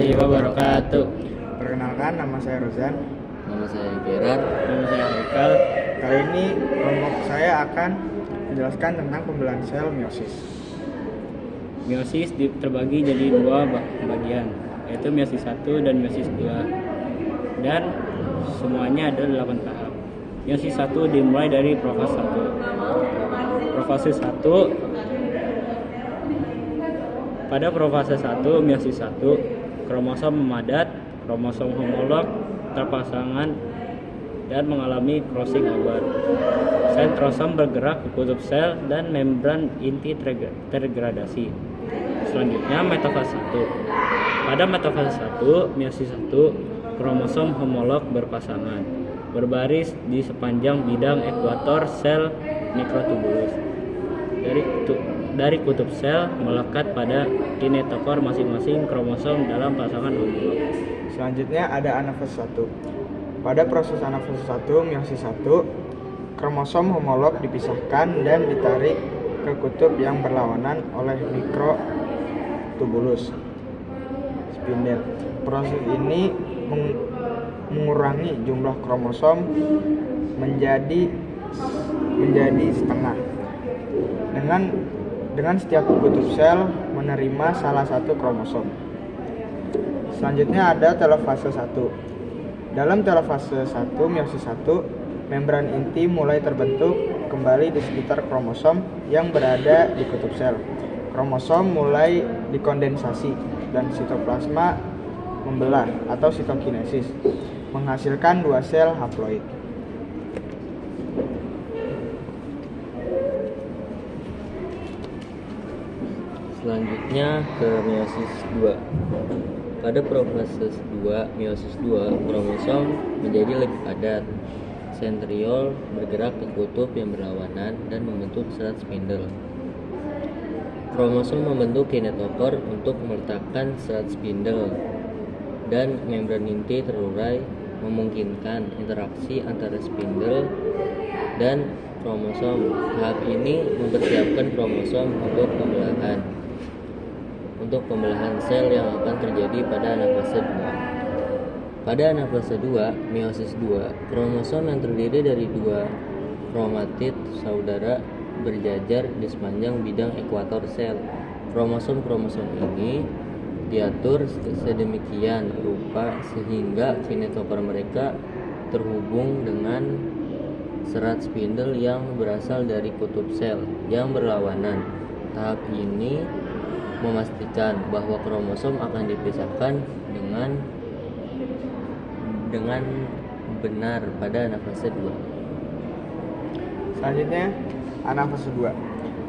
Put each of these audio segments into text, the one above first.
warahmatullahi wabarakatuh. Perkenalkan, nama saya Rozan. Nama saya Gerard. Nama saya Haikal. Kali ini kelompok saya akan menjelaskan tentang pembelahan sel meiosis. Meiosis terbagi jadi dua bagian, yaitu meiosis 1 dan meiosis 2. Dan semuanya ada 8 tahap. Meiosis 1 dimulai dari profase 1. Profase 1. Pada profase 1, meiosis 1, kromosom memadat, kromosom homolog terpasangan dan mengalami crossing over. Sentrosom bergerak ke kutub sel dan membran inti terdegradasi. Selanjutnya metafase 1. Pada metafase 1, meiosis 1, kromosom homolog berpasangan, berbaris di sepanjang bidang ekuator sel mikrotubulus. Dari kutub sel melekat pada kinetokor masing-masing kromosom dalam pasangan homolog. Selanjutnya ada anafase 1. Pada proses anafase 1, meiosis 1, kromosom homolog dipisahkan dan ditarik ke kutub yang berlawanan oleh mikrotubulus spindel. Proses ini mengurangi jumlah kromosom menjadi setengah. Dengan setiap kutub sel menerima salah satu kromosom. Selanjutnya ada telofase 1. Dalam telofase 1, meiosis 1, membran inti mulai terbentuk kembali di sekitar kromosom yang berada di kutub sel. Kromosom mulai dikondensasi dan sitoplasma membelah atau sitokinesis, menghasilkan 2 sel haploid. Selanjutnya ke meiosis 2. Pada profase 2, meiosis 2, kromosom menjadi lebih padat. Sentriol bergerak ke kutub yang berlawanan dan membentuk serat spindel. Kromosom membentuk kinetokor untuk meletakkan serat spindel, dan membran inti terurai memungkinkan interaksi antara spindel dan kromosom. Tahap ini mempersiapkan kromosom untuk pembelahan sel yang akan terjadi pada anafase 2. Pada anafase 2, meiosis 2, kromosom yang terdiri dari 2 kromatid saudara berjajar di sepanjang bidang ekuator sel. Kromosom-kromosom ini diatur sedemikian rupa sehingga kinetokor mereka terhubung dengan serat spindel yang berasal dari kutub sel yang berlawanan. Tahap ini memastikan bahwa kromosom akan dipisahkan dengan benar pada anafase 2. Selanjutnya, anafase 2.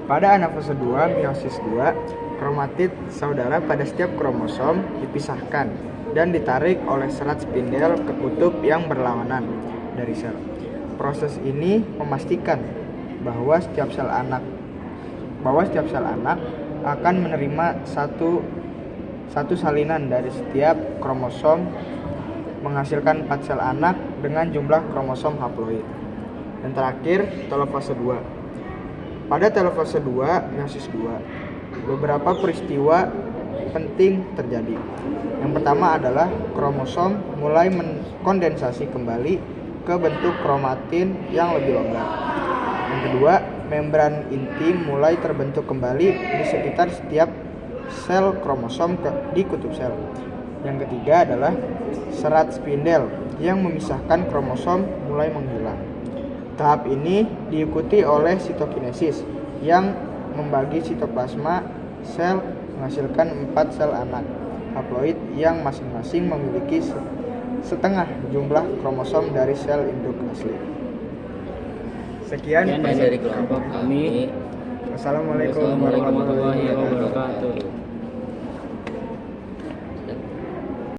Pada anafase 2, meiosis 2, kromatid saudara pada setiap kromosom dipisahkan dan ditarik oleh serat spindel ke kutub yang berlawanan dari sel. Proses ini memastikan bahwa setiap sel anak akan menerima satu salinan dari setiap kromosom, menghasilkan 4 sel anak dengan jumlah kromosom haploid. Dan terakhir, telofase 2. Pada telofase 2, meiosis 2, beberapa peristiwa penting terjadi. Yang pertama adalah kromosom mulai mengkondensasi kembali ke bentuk kromatin yang lebih longgar. Yang kedua, membran inti mulai terbentuk kembali di sekitar setiap sel kromosom di kutub sel. Yang ketiga adalah serat spindel yang memisahkan kromosom mulai menghilang. Tahap ini diikuti oleh sitokinesis yang membagi sitoplasma sel menghasilkan 4 sel anak haploid yang masing-masing memiliki setengah jumlah kromosom dari sel induk asli. Sekian dari kelompok kami. Wassalamualaikum warahmatullahi wabarakatuh.